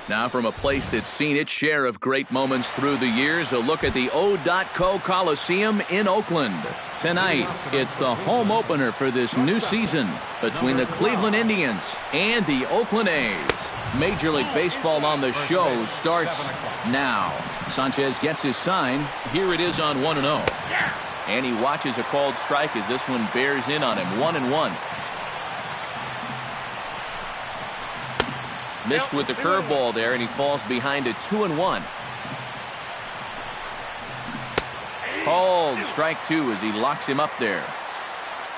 Now from a place that's seen its share of great moments through the years, a look at the O.Co Coliseum in Oakland. Tonight, it's the home opener for this new season between the Cleveland Indians and the Oakland A's. Major League Baseball on the show starts now. Sanchez gets his sign. Here it is on 1-0. And he watches a called strike as this one bears in on him. 1-1. Missed with the curveball there, and he falls behind a 2-1. Called strike 2 as he locks him up there.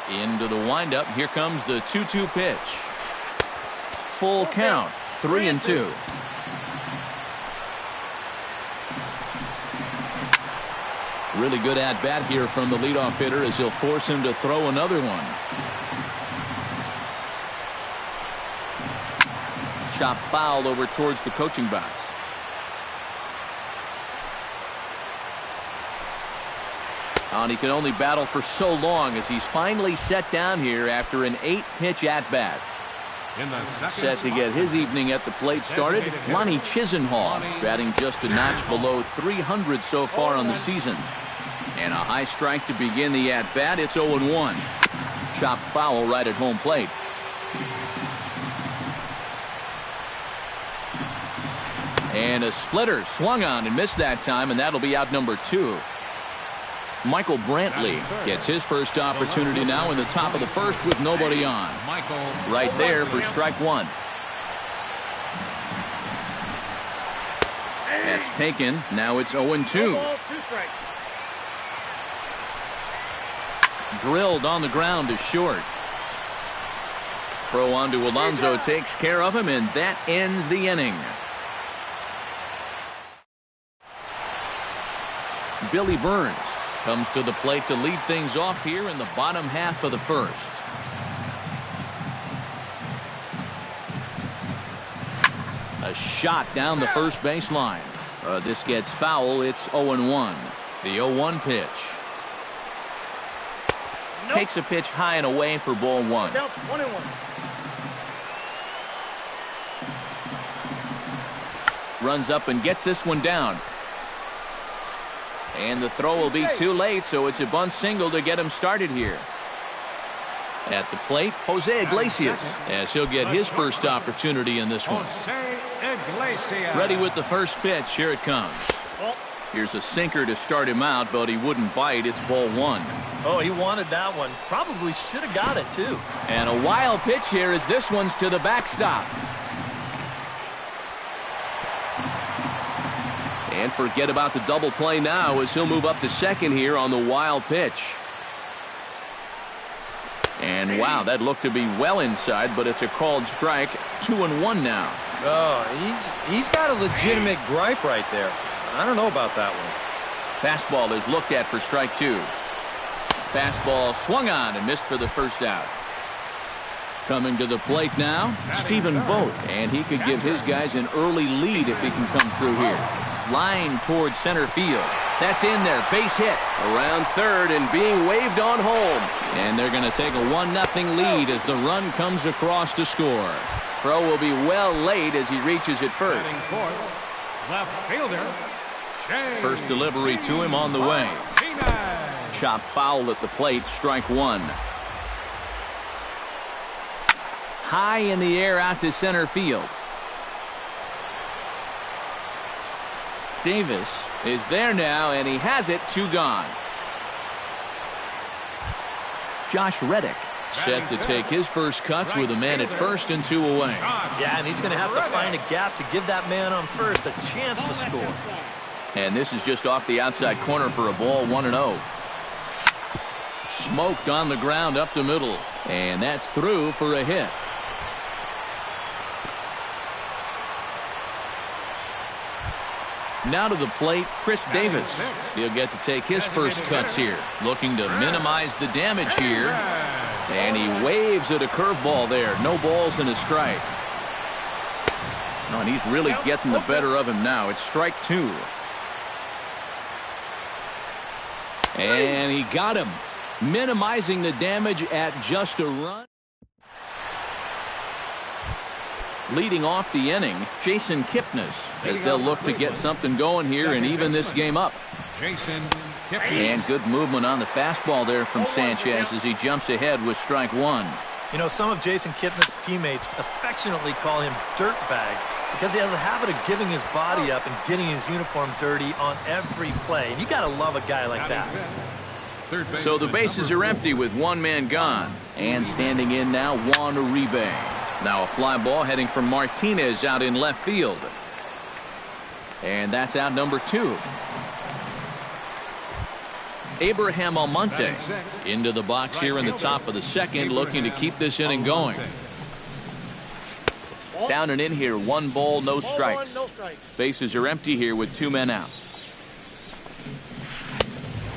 Into the windup. Here comes the 2-2 pitch. Full count. 3-2. Really good at bat here from the leadoff hitter as he'll force him to throw another one. Chop foul over towards the coaching box. And he can only battle for so long as he's finally set down here after an 8-pitch at-bat. Set to get his evening at the plate started, Lonnie Chisenhall, batting just a notch below 300 so far on the season. And a high strike to begin the at-bat. It's 0-1. Chop foul right at home plate. And a splitter swung on and missed that time, and that'll be out number 2. Michael Brantley gets his first opportunity now in the top of the first with nobody on. Right there for strike 1. That's taken. Now it's 0-2. Drilled on the ground to short. Throw on to Alonso takes care of him, and that ends the inning. Billy Burns comes to the plate to lead things off here in the bottom half of the first. A shot down the first baseline. This gets foul. It's 0-1. The 0-1 pitch. Takes a pitch high and away for ball 1. Runs up and gets this one down. And the throw will be too late, so it's a bunt single to get him started here. At the plate, Jose Iglesias, as he'll get his first opportunity in this one. Ready with the first pitch. Here it comes. Here's a sinker to start him out, but he wouldn't bite. It's ball 1. Oh, he wanted that one. Probably should have got it, too. And a wild pitch here as this one's to the backstop. And forget about the double play now as he'll move up to second here on the wild pitch. And wow, that looked to be well inside, but it's a called strike. 2-1 now. Oh, he's got a legitimate gripe right there. I don't know about that one. Fastball is looked at for strike 2. Fastball swung on and missed for the first out. Coming to the plate now, Stephen Vogt, and he could give his guys an early lead if he can come through here. Line towards center field. That's in there. Base hit. Around third and being waved on home. And they're going to take a 1-0 lead as the run comes across to score. Throw will be well late as he reaches it first. Left fielder. First delivery to him on the way. Chop foul at the plate. Strike 1. High in the air out to center field. Davis is there now, and he has it. 2 gone. Josh Reddick set to take his first cuts with a man at first and 2 away. Yeah, and he's going to have to find a gap to give that man on first a chance to score. And this is just off the outside corner for a ball. 1-0. Smoked on the ground up the middle, and that's through for a hit. Now to the plate, Chris Davis. He'll get to take his first cuts here, looking to minimize the damage here. And he waves at a curveball there. No balls and a strike. Oh, and he's really getting the better of him now. It's strike 2. And he got him, minimizing the damage at just a run. Leading off the inning, Jason Kipnis, as they'll look to get something going here and even this game up. Jason Kipnis. And good movement on the fastball there from Sanchez as he jumps ahead with strike one. You know, some of Jason Kipnis' teammates affectionately call him Dirtbag because he has a habit of giving his body up and getting his uniform dirty on every play. And you got to love a guy like that. So the bases are empty with one man gone. And standing in now, Juan Uribe. Now a fly ball heading from Martinez out in left field. And that's out number 2. Abraham Almonte into the box here in the top of the second, looking to keep this inning going. Down and in here, 1 ball, no strikes. Bases are empty here with 2 men out.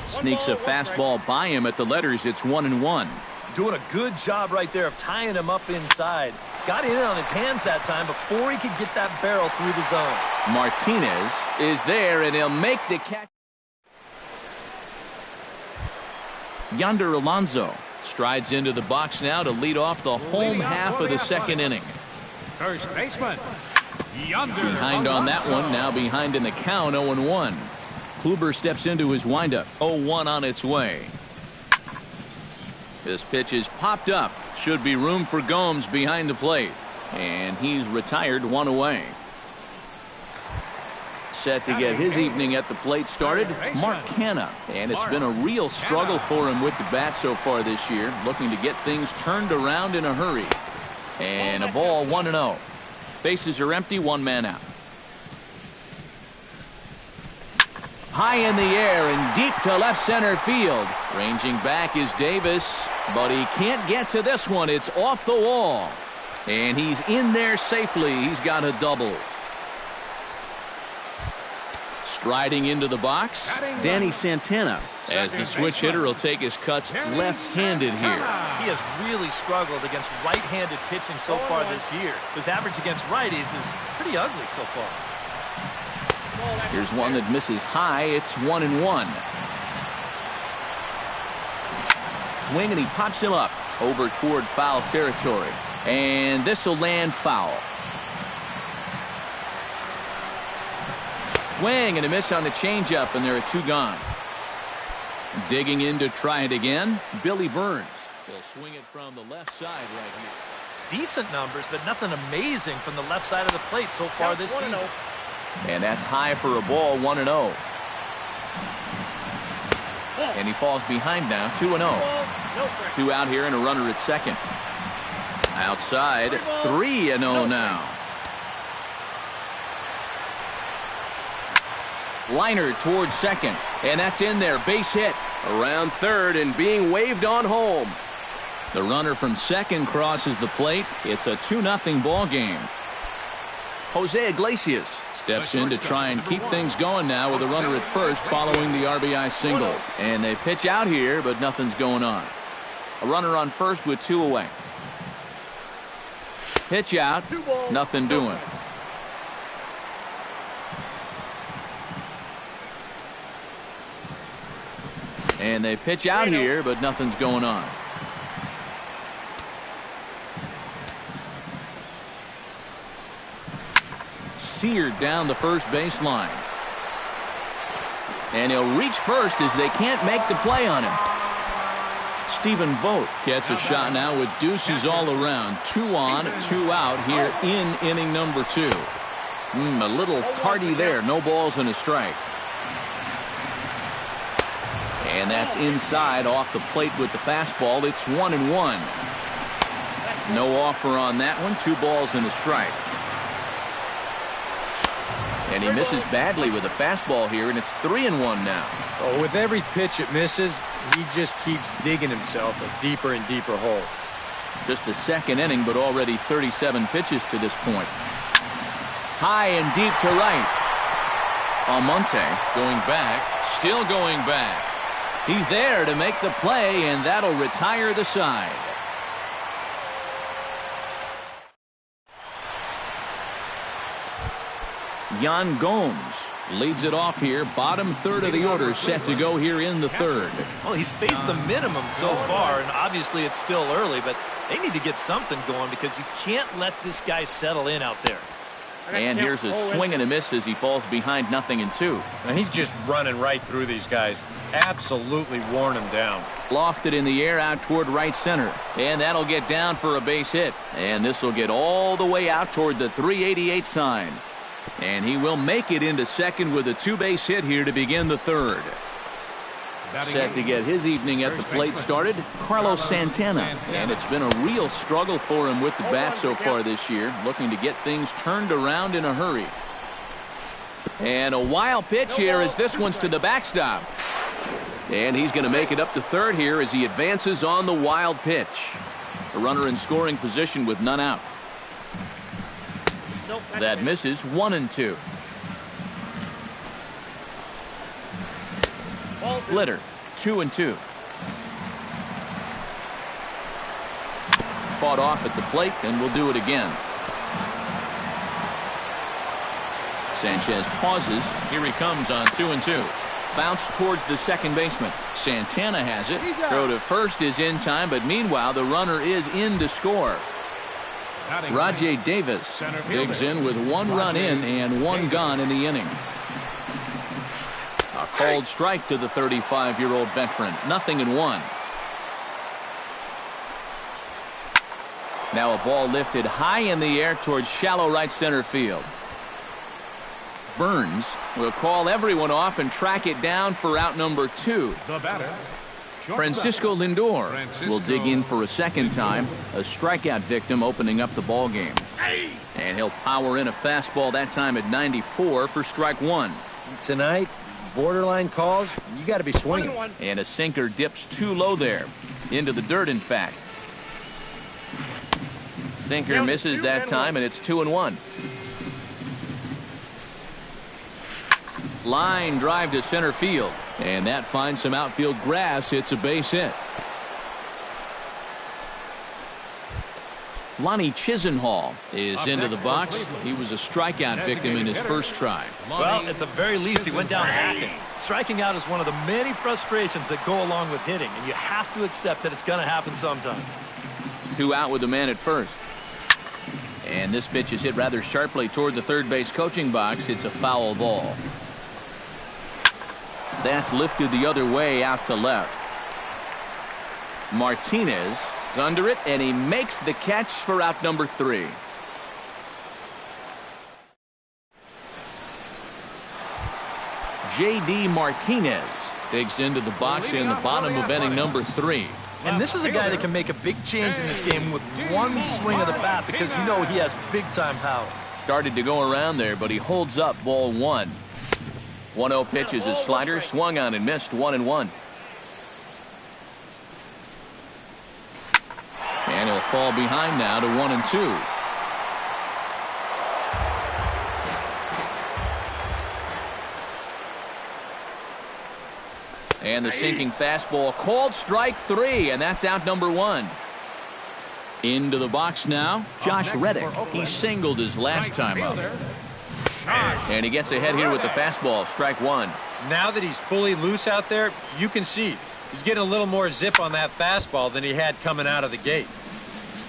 Sneaks a fastball by him at the letters. It's 1-1. Doing a good job right there of tying him up inside. Got in on his hands that time before he could get that barrel through the zone. Martinez is there, and he'll make the catch. Yonder Alonso strides into the box now to lead off the home half of the second inning. First baseman. Yonder Behind on that one, now behind in the count, 0-1. Kluber steps into his windup, 0-1 on its way. This pitch is popped up. Should be room for Gomes behind the plate. And he's retired, 1 away. Set to get his evening at the plate started, Mark Canha. And it's been a real struggle for him with the bat so far this year. Looking to get things turned around in a hurry. And a ball, 1-0. Bases are empty, 1 man out. High in the air and deep to left center field. Ranging back is Davis, but he can't get to this one. It's off the wall. And he's in there safely. He's got a double. Striding into the box, Danny Santana, as the switch hitter will take his cuts left-handed here. He has really struggled against right-handed pitching so far this year. His average against righties is pretty ugly so far. Here's one that misses high. It's 1-1. Swing, and he pops him up over toward foul territory. And this will land foul. Swing and a miss on the changeup, and there are 2 gone. Digging in to try it again, Billy Burns. He'll swing it from the left side right here. Decent numbers, but nothing amazing from the left side of the plate so far this season. And that's high for a ball, 1-0. And he falls behind now, 2-0. 2 out here and a runner at second. Outside, 3-0 now. Liner towards second, and that's in there. Base hit around third and being waved on home. The runner from second crosses the plate. It's a 2-0 ball game. Jose Iglesias steps in to try and keep things going now with a runner at first following the RBI single. And they pitch out here, but nothing's going on. A runner on first with 2 away. Pitch out, nothing doing. And they pitch out here, but nothing's going on. Seared down the first baseline. And he'll reach first as they can't make the play on him. Stephen Vogt gets a shot now with deuces all around. 2 on, 2 out here in inning number 2. A little tardy there. No balls and a strike. And that's inside off the plate with the fastball. It's 1-1. No offer on that one. 2 balls and a strike. And he misses badly with a fastball here, and it's 3-1 now. Oh, with every pitch it misses, he just keeps digging himself a deeper and deeper hole. Just the second inning, but already 37 pitches to this point. High and deep to right. Almonte going back, still going back. He's there to make the play, and that'll retire the side. Yan Gomes Leads it off here. Bottom third of the order set to go here in the third. Well, he's faced the minimum so far, and obviously it's still early, but they need to get something going because you can't let this guy settle in out there. And here's a swing and a miss as he falls behind 0-2. And he's just running right through these guys. Absolutely worn them down. Lofted in the air out toward right center. And that'll get down for a base hit. And this will get all the way out toward the 388 sign. And he will make it into second with a two-base hit here to begin the third. Set to get his evening at the plate started, Carlos Santana. And it's been a real struggle for him with the bat so far this year, looking to get things turned around in a hurry. And a wild pitch here as this one's to the backstop. And he's going to make it up to third here as he advances on the wild pitch. A runner in scoring position with none out. That misses. 1-2. Splitter. 2-2. Fought off at the plate, and will do it again. Sanchez pauses. Here he comes on 2-2. Bounce towards the second baseman. Santana has it. Throw to first is in time, but meanwhile the runner is in to score. Rajay Davis digs in with one run in and one gone in the inning. A called strike to the 35-year-old veteran. 0-1. Now a ball lifted high in the air towards shallow right center field. Burns will call everyone off and track it down for out number 2. The batter, Francisco Lindor will dig in for a second time. A strikeout victim opening up the ball game. And he'll power in a fastball that time at 94 for strike 1. Tonight, borderline calls, you got to be swinging. And a sinker dips too low there. Into the dirt, in fact. Sinker misses that time, and it's 2-1. Line drive to center field. And that finds some outfield grass. It's a base hit. Lonnie Chisenhall is into the box. He was a strikeout victim in his first try. Well, at the very least, he went down hacking. Striking out is one of the many frustrations that go along with hitting, and you have to accept that it's going to happen sometimes. 2 out with the man at first. And this pitch is hit rather sharply toward the third base coaching box. It's a foul ball. That's lifted the other way out to left. Martinez is under it, and he makes the catch for out number 3. J.D. Martinez digs into the box in the bottom of inning number 3. And this is a guy that can make a big change in this game with one swing of the bat because you know he has big-time power. Started to go around there, but he holds up ball 1. 1-0 pitch is his slider, swung on and missed. 1-1. And he'll fall behind now to 1-2. And the sinking fastball called strike 3, and that's out number 1. Into the box now, Josh Reddick. He singled his last time up. And he gets ahead here with the fastball, strike 1. Now that he's fully loose out there, you can see he's getting a little more zip on that fastball than he had coming out of the gate.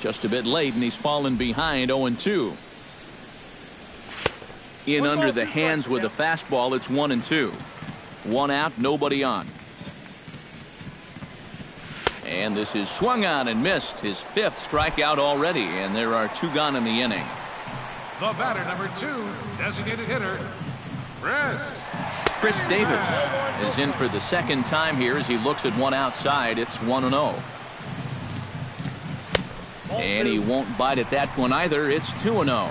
Just a bit late, and he's fallen behind 0-2. In under the hands with a fastball, it's 1-2. 1 out, nobody on. And this is swung on and missed. His 5th strikeout already, and there are 2 gone in the inning. The batter, number 2, designated hitter, Chris Davis is in for the second time here as he looks at one outside. It's 1-0. And he won't bite at that one either. It's 2-0.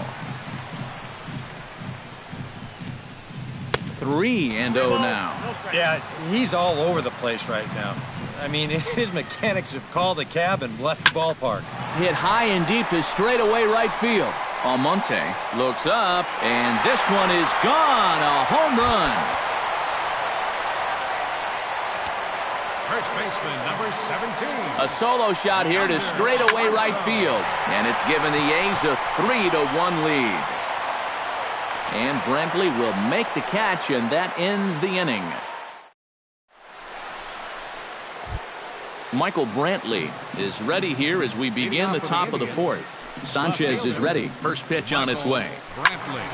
3-0 now. Yeah, he's all over the place right now. I mean, his mechanics have called a cab and left the ballpark. Hit high and deep to straightaway right field. Almonte looks up, and this one is gone. A home run. First baseman, number 17. A solo shot here to straightaway right field, and it's given the A's a 3-1 lead. And Brantley will make the catch, and that ends the inning. Michael Brantley is ready here as we begin the top of the fourth. Sanchez is ready. First pitch on its way.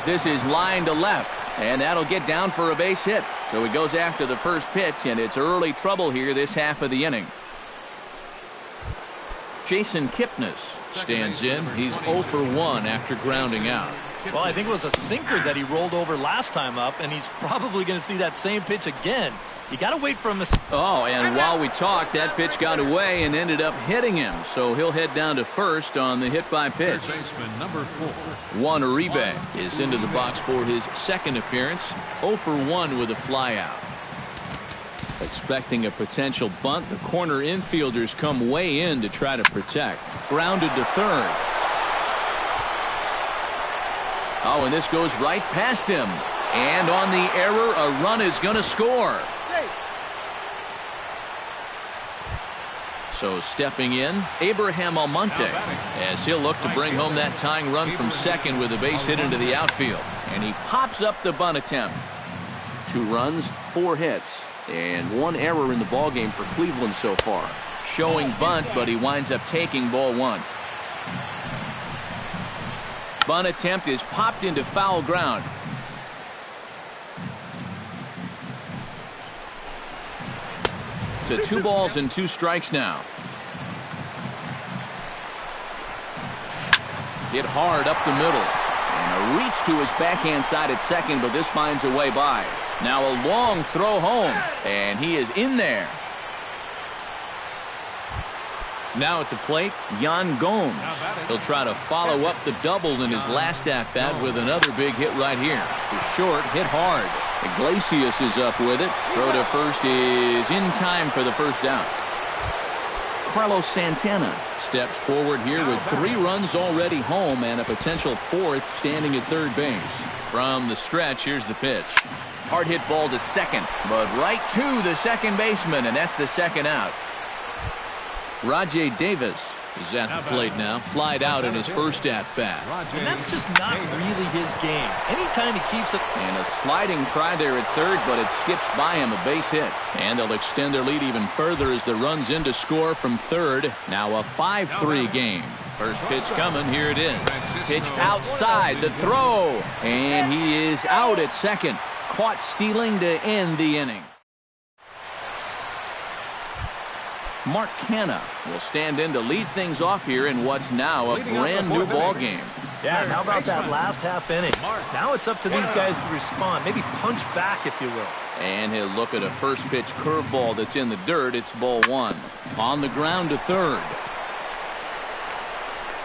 This is line to left, and that'll get down for a base hit. So he goes after the first pitch, and it's early trouble here this half of the inning. Jason Kipnis stands in. He's 0 for 1 after grounding out. Well, I think it was a sinker that he rolled over last time up, and he's probably going to see that same pitch again. You got to wait for him to... Oh, and while we talked, that pitch got away and ended up hitting him. So he'll head down to first on the hit by pitch. Number 4. Juan Uribe is into the box for his second appearance. 0 for 1 with a flyout. Expecting a potential bunt, the corner infielders come way in to try to protect. Grounded to third. Oh, and this goes right past him. And on the error, a run is going to score. So stepping in, Abraham Almonte, as he'll look to bring home that tying run from second with a base hit into the outfield. And he pops up the bunt attempt. 2 runs, 4 hits, and 1 error in the ballgame for Cleveland so far. Showing bunt, but he winds up taking ball 1. Bunt attempt is popped into foul ground. To 2 balls and 2 strikes now. Hit hard up the middle. And a reach to his backhand side at second, but this finds a way by. Now a long throw home, and he is in there. Now at the plate, Yan Gomes. He'll try to follow up the double in his last at-bat with another big hit right here. To short, hit hard. Iglesias is up with it. Throw to first is in time for the first out. Carlos Santana steps forward here with 3 runs already home and a potential 4th standing at third base. From the stretch, here's the pitch. Hard hit ball to second, but right to the second baseman, and that's the second out. Rajay Davis is at the plate now. Flied out in his first at-bat. And that's just not really his game. Anytime he keeps it... And a sliding try there at third, but it skips by him, a base hit. And they'll extend their lead even further as the run's in to score from third. Now a 5-3 game. First pitch coming. Here it is. Pitch outside. The throw. And he is out at second. Caught stealing to end the inning. Mark Canha will stand in to lead things off here in what's now a brand new ball game. Yeah, and how about that last half inning? Now it's up to these guys to respond. Maybe punch back, if you will. And he'll look at a first pitch curveball that's in the dirt. It's ball 1. On the ground to third.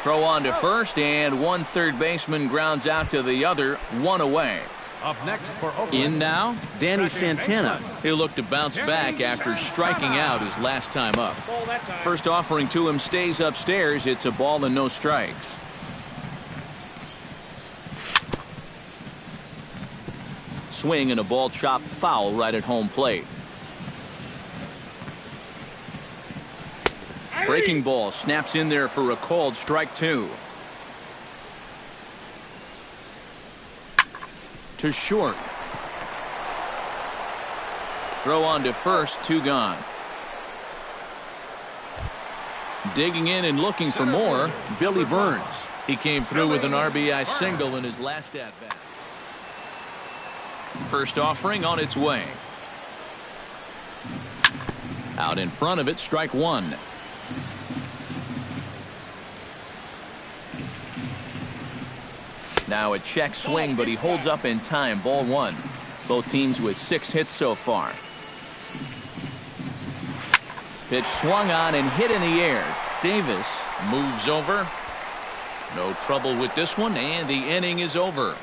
Throw on to first, and one third baseman grounds out to the other, 1 away. Up next for Oakland. In now, Danny Santana. He'll look to bounce back after striking out his last time up. First offering to him stays upstairs. It's a ball and no strikes. Swing and a ball chopped foul right at home plate. Breaking ball snaps in there for a called strike 2. To short. Throw on to first, 2 gone. Digging in and looking for more, Billy Burns. He came through with an RBI single in his last at-bat. First offering on its way. Out in front of it, strike 1. Now a check swing, but he holds up in time. Ball 1. Both teams with 6 hits so far. Pitch swung on and hit in the air. Davis moves over. No trouble with this one, and the inning is over.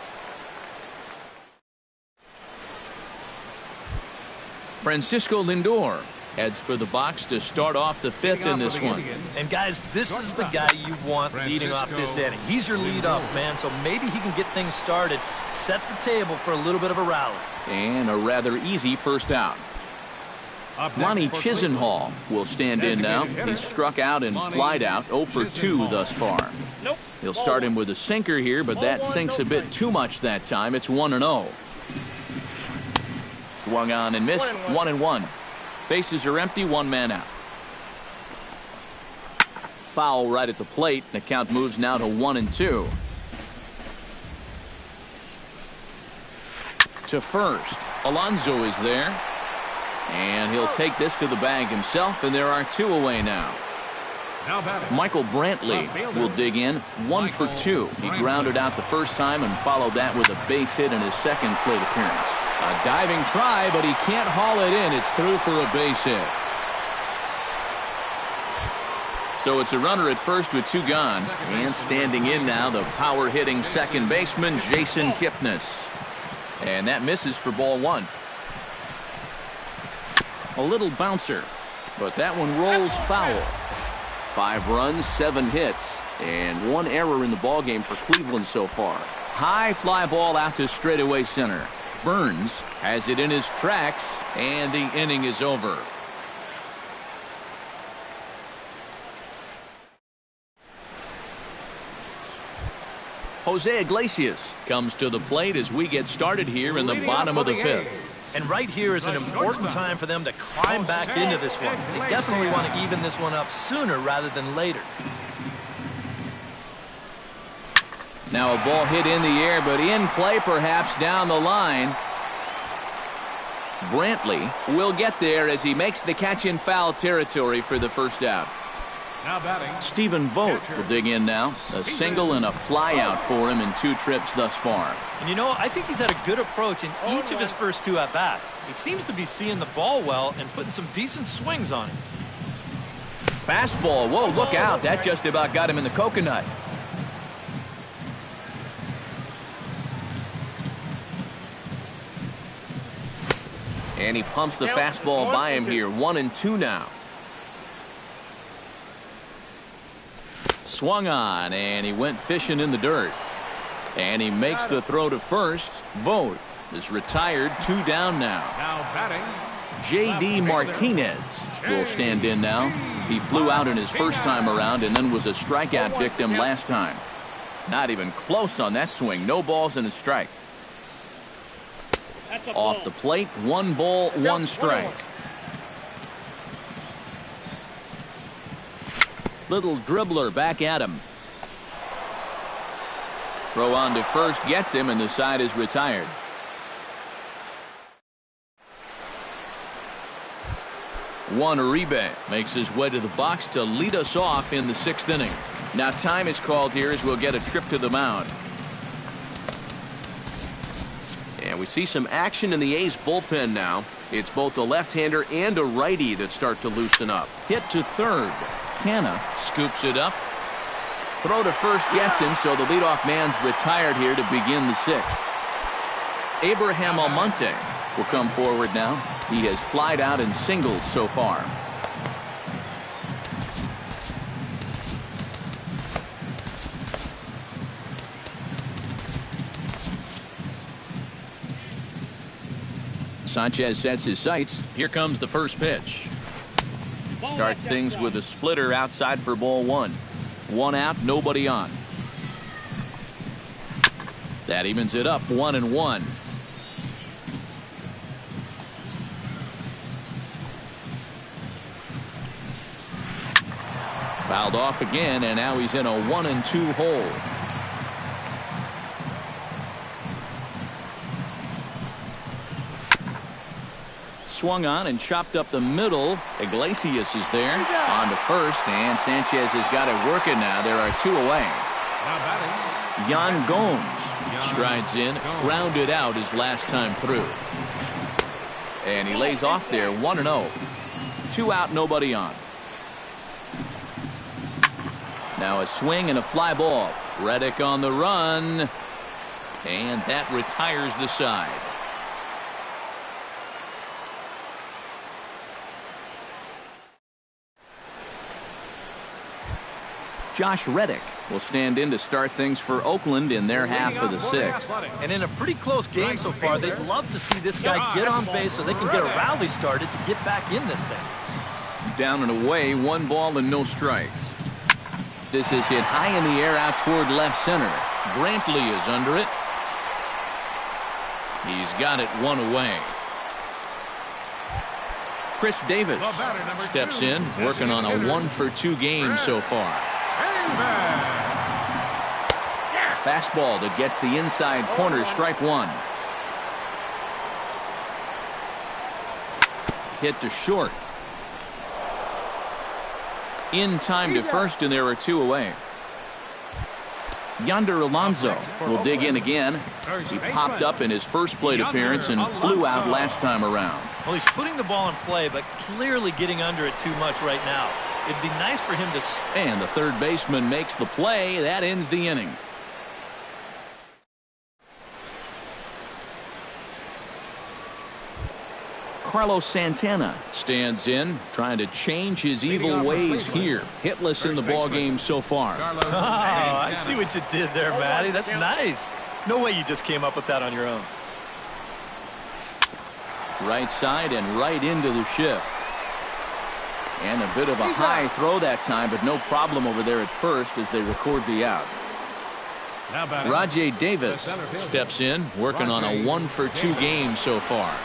Francisco Lindor heads for the box to start off the 5th in this one. And guys, this is the guy you want leading off this inning. He's your leadoff man, so maybe he can get things started, set the table for a little bit of a rally. And a rather easy first out. Lonnie Chisenhall will stand in now. He's struck out and flied out, 0 for 2 thus far. He'll start him with a sinker here, but that sinks a bit too much that time. It's 1-0. Swung on and missed, 1-1. Bases are empty, 1 man out. Foul right at the plate. The count moves now to 1-2. To first, Alonso is there. And he'll take this to the bag himself, and there are 2 away now. Michael Brantley will dig in, 1 for 2. He grounded out the first time and followed that with a base hit in his second plate appearance. A diving try, but he can't haul it in. It's through for a base hit. So it's a runner at first with 2 gone. And standing in now, the power-hitting second baseman, Jason Kipnis. And that misses for ball 1. A little bouncer, but that one rolls foul. 5 runs, 7 hits, and 1 error in the ballgame for Cleveland so far. High fly ball out to straightaway center. Burns has it in his tracks, and the inning is over. Jose Iglesias comes to the plate as we get started here in the bottom of the 5th. And right here is an important time for them to climb back into this one. They definitely want to even this one up sooner rather than later. Now a ball hit in the air, but in play perhaps down the line. Brantley will get there as he makes the catch in foul territory for the first out. Now batting, Stephen Vogt will dig in now. A single and a fly out for him in 2 trips thus far. And you know, I think he's had a good approach in each of his first 2 at-bats. He seems to be seeing the ball well and putting some decent swings on it. Fastball. Whoa, look out. That just about got him in the coconut. And he pumps the fastball by him here. 1-2 now. Swung on, and he went fishing in the dirt. And he makes the throw to first. Vogt is retired, 2 down now. now batting, J.D. Martinez will stand in now. He flew out in his first time around and then was a strikeout victim last time. Not even close on that swing. No balls and a strike. Off the plate, 1 ball, 1 strike. Little dribbler back at him. Throw on to first gets him, and the side is retired. Juan Uribe makes his way to the box to lead us off in the 6th inning. Now time is called here as we'll get a trip to the mound. And we see some action in the A's bullpen now. It's both a left-hander and a righty that start to loosen up. Hit to third. Canna scoops it up. Throw to first gets him, so the leadoff man's retired here to begin the 6th. Abraham Almonte will come forward now. He has flied out and singled so far. Sanchez sets his sights. Here comes the first pitch. Starts things with a splitter outside for ball 1. 1 out, nobody on. That evens it up, 1-1. Fouled off again, and now he's in a 1-2 hole. Swung on and chopped up the middle. Iglesias is there on to first, and Sanchez has got it working now. There are 2 away. now batting, Yan Gomes strides in, grounded out his last time through. And he lays off there, 1-0. 2 out, nobody on. Now a swing and a fly ball. Reddick on the run, and that retires the side. Josh Reddick will stand in to start things for Oakland in their half of the sixth. And in a pretty close game so far, they'd love to see this guy get on base so they can get a rally started to get back in this thing. Down and away, 1 ball and no strikes. This is hit high in the air out toward left center. Brantley is under it. He's got it 1 away. Chris Davis steps in, working on a 1-for-2 game so far. Fastball that gets the inside corner, strike 1. Hit to short. In time to first, and there are 2 away. Yonder Alonso will dig in again. He popped up in his first plate appearance and flew out last time around. Well, he's putting the ball in play, but clearly getting under it too much right now. It'd be nice for him to... And the third baseman makes the play. That ends the inning. Carlos Santana stands in, trying to change his evil ways here. Hitless in the ballgame so far. Oh, I see what you did there, Matty. That's nice. No way you just came up with that on your own. Right side and right into the shift. And a bit of a high throw that time, but no problem over there at first as they record the out. Rajai Davis steps in, working on a 1-for-2 game so far.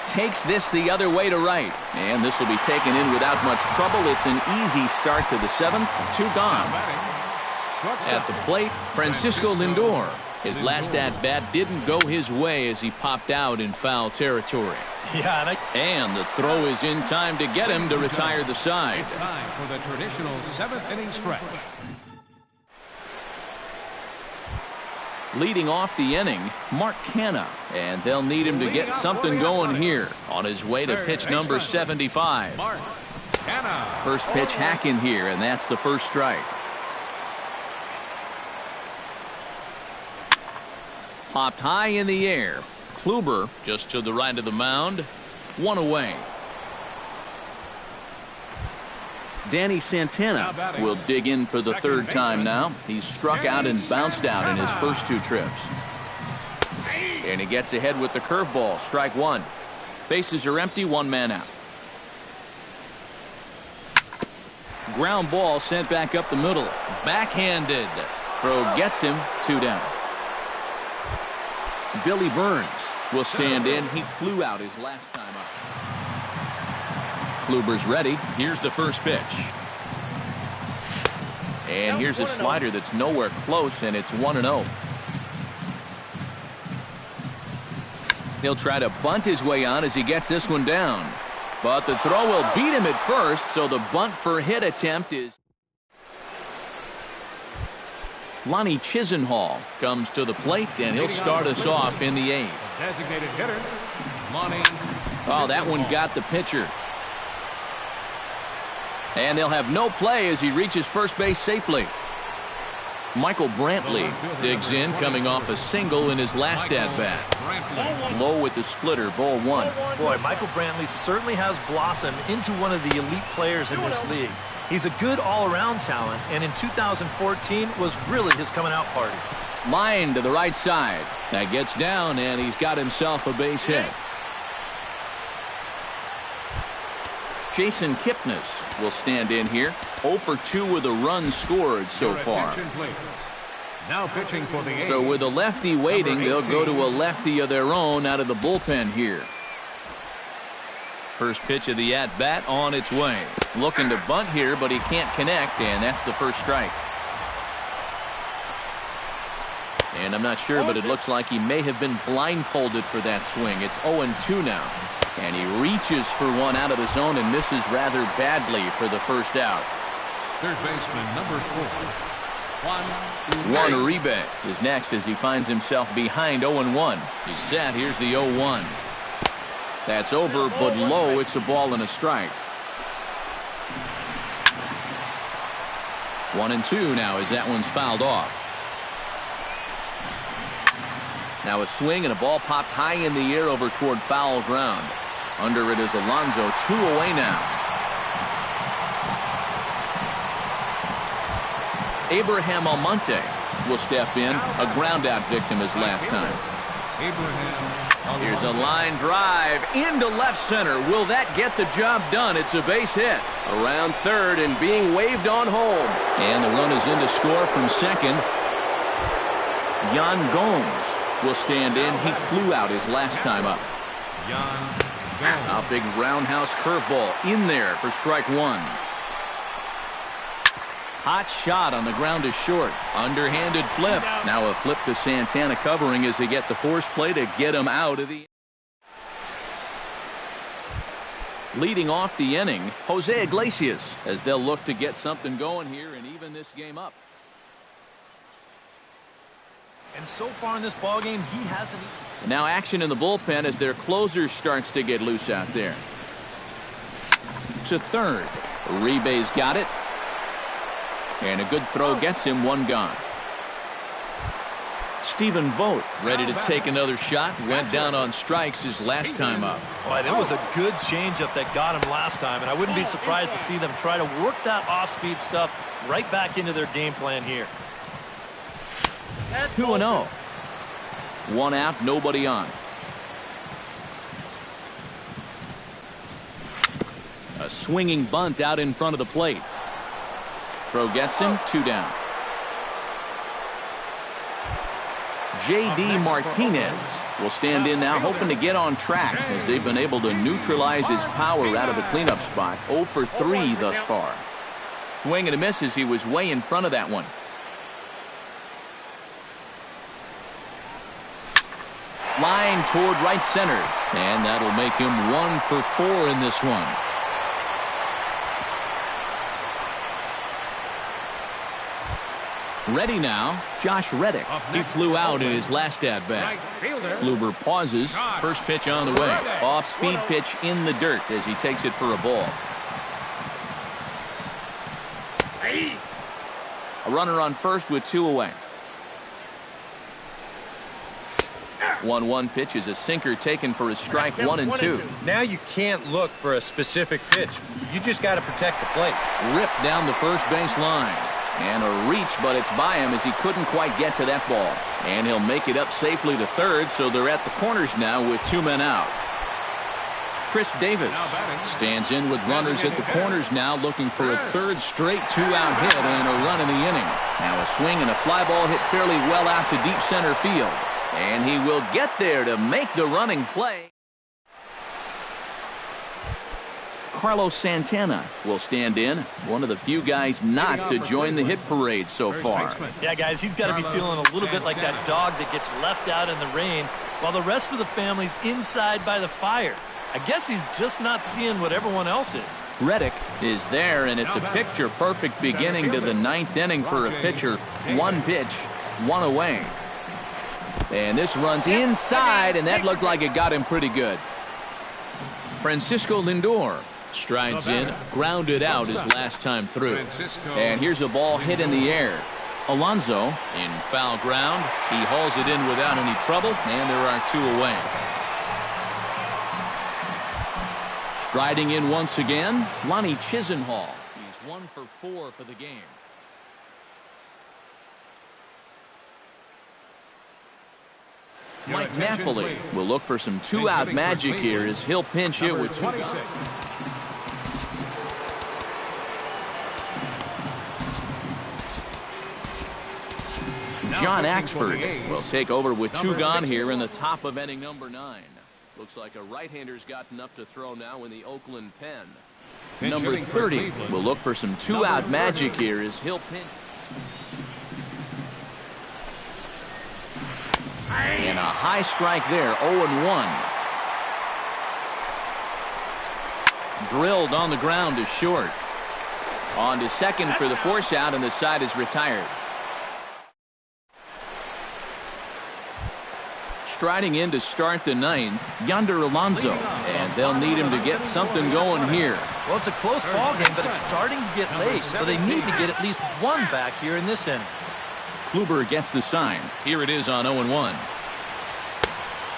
Takes this the other way to right, and this will be taken in without much trouble. It's an easy start to the 7th. 2 gone. At the plate, Francisco Lindor. His last at-bat didn't go his way as he popped out in foul territory. Yeah, and the throw is in time to get him to retire the side. It's time for the traditional 7th inning stretch. Leading off the inning, Mark Canha, and they'll need him to get something going here on his way to pitch number 75. First pitch hack in here, and that's the first strike. Popped high in the air. Kluber just to the right of the mound. 1 away. Danny Santana will dig in for the 3rd time now. He's struck out and bounced out in his first 2 trips. And he gets ahead with the curveball. Strike 1. Bases are empty. 1 man out. Ground ball sent back up the middle. Backhanded. Throw gets him. 2 down. Billy Burns will stand in. He flew out his last time up. Kluber's ready. Here's the first pitch. And here's a slider that's nowhere close, and it's 1-0. He'll try to bunt his way on as he gets this one down. But the throw will beat him at first, so the bunt for hit attempt is... Lonnie Chisenhall comes to the plate, and he'll start us off in the 8th. Designated hitter, Lonnie. Oh, that one got the pitcher. And they'll have no play as he reaches first base safely. Michael Brantley digs in, coming off a single in his last at-bat. Low with the splitter, ball 1. Boy, Michael Brantley certainly has blossomed into one of the elite players in this league. He's a good all-around talent, and in 2014 was really his coming-out party. Line to the right side. That gets down, and he's got himself a base hit. Jason Kipnis will stand in here. 0 for 2 with a run scored so far. Now pitching for the A's. So with a lefty waiting, they'll go to a lefty of their own out of the bullpen here. First pitch of the at-bat on its way. Looking to bunt here, but he can't connect, and that's the first strike. And I'm not sure, but it looks like he may have been blindfolded for that swing. It's 0-2 now. And he reaches for one out of the zone and misses rather badly for the first out. Third baseman, number 4. Juan Uribe is next as he finds himself behind 0-1. He's set. Here's the 0-1. That's over, but low. It's a ball and a strike. 1-2 now as that one's fouled off. Now a swing and a ball popped high in the air over toward foul ground. Under it is Alonso. 2 away now. Abraham Almonte will step in. A ground out victim his last time. Here's a line drive into left center. Will that get the job done? It's a base hit. Around third and being waved on home. And the run is in to score from second. Yan Gomes will stand in. He flew out his last time up. A big roundhouse curveball in there for strike one. Hot shot on the ground is short. Underhanded flip. Now a flip to Santana covering as they get the force play to get him out of the... Leading off the inning, Jose Iglesias, as they'll look to get something going here and even this game up. And so far in this ballgame, he hasn't... Now action in the bullpen as their closer starts to get loose out there. To third. Uribe's got it. And a good throw gets him one gone. Stephen Vogt ready to take another shot. Went down on strikes his last time up. Boy, that was a good changeup that got him last time, and I wouldn't be surprised to see them try to work that off-speed stuff right back into their game plan here. 2-0. One out, nobody on. A swinging bunt out in front of the plate. Throw gets him, 2 down. J.D. Martinez will stand in now, hoping to get on track as they've been able to neutralize his power out of the cleanup spot. 0 for 3 thus far. Swing and a miss as he was way in front of that one. Line toward right center, and that'll make him 1 for 4 in this one. Ready now, Josh Reddick. He flew out in his last at-bat. Kluber pauses. First pitch on the way. Off-speed pitch in the dirt as he takes it for a ball. A runner on first with 2 away. 1-1 pitch is a sinker taken for a strike. 1 and 2. Now you can't look for a specific pitch. You just got to protect the plate. Ripped down the first base line. And a reach, but it's by him as he couldn't quite get to that ball. And he'll make it up safely to third, so they're at the corners now with 2 men out. Chris Davis stands in with runners at the corners now, looking for a third straight 2-out hit and a run in the inning. Now a swing and a fly ball hit fairly well out to deep center field. And he will get there to make the running play. Carlos Santana will stand in, one of the few guys not to join the hit parade so far. Yeah, guys, he's got to be feeling a little bit like that dog that gets left out in the rain while the rest of the family's inside by the fire. I guess he's just not seeing what everyone else is. Reddick is there, and it's a picture-perfect beginning to the 9th inning for a pitcher. 1 pitch, 1 away. And this runs inside, and that looked like it got him pretty good. Francisco Lindor strides in, grounded out his last time through. And here's a ball hit in the air. Alonso in foul ground. He hauls it in without any trouble, and there are 2 away. Striding in once again, Lonnie Chisenhall. He's 1 for 4 for the game. Mike Napoli will look for some 2-out magic here as he'll pinch hit with 2 gone. John Axford will take over with 2 gone here in the top of inning number 9. Looks like a right-hander's gotten up to throw now in the Oakland pen. Number 30 will look for some 2-out magic here as he'll pinch. And a high strike there, 0-1. Drilled on the ground is short. On to second for the force out, and the side is retired. Striding in to start the 9th, Yonder Alonso, and they'll need him to get something going here. Well, it's a close ball game, but it's starting to get late, so they need to get at least 1 back here in this inning. Kluber gets the sign. Here it is on 0-1.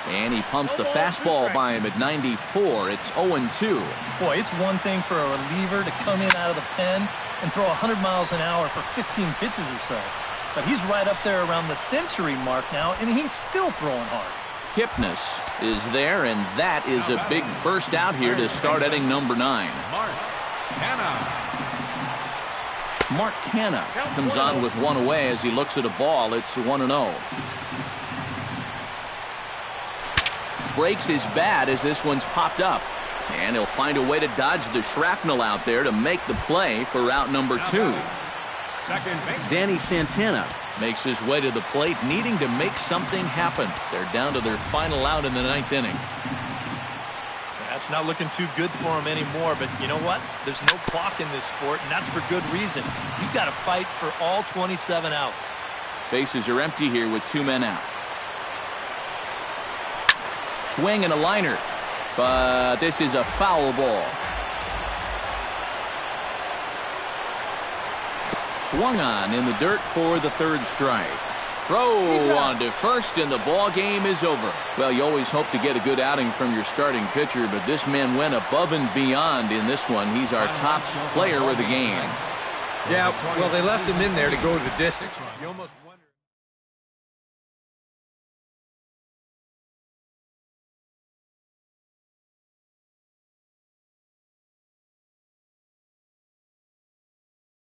And he pumps the fastball by him at 94. It's 0-2. Boy, it's one thing for a reliever to come in out of the pen and throw 100 miles an hour for 15 pitches or so. But he's right up there around the century mark now, and he's still throwing hard. Kipnis is there, and that is a big first out here to start inning number 9. Mark Canha comes on with one away as he looks at a ball. It's 1-0. Breaks his bat as this one's popped up. And he'll find a way to dodge the shrapnel out there to make the play for out number 2. Danny Santana makes his way to the plate, needing to make something happen. They're down to their final out in the 9th inning. That's not looking too good for him anymore, but you know what? There's no clock in this sport, and that's for good reason. You've got to fight for all 27 outs. Bases are empty here with 2 men out. Swing and a liner, but this is a foul ball. Swung on in the dirt for the 3rd strike. Throw on to first, and the ball game is over. Well, you always hope to get a good outing from your starting pitcher, but this man went above and beyond in this one. He's our top player of the game. Yeah, well, they left him in there to go to the distance. You almost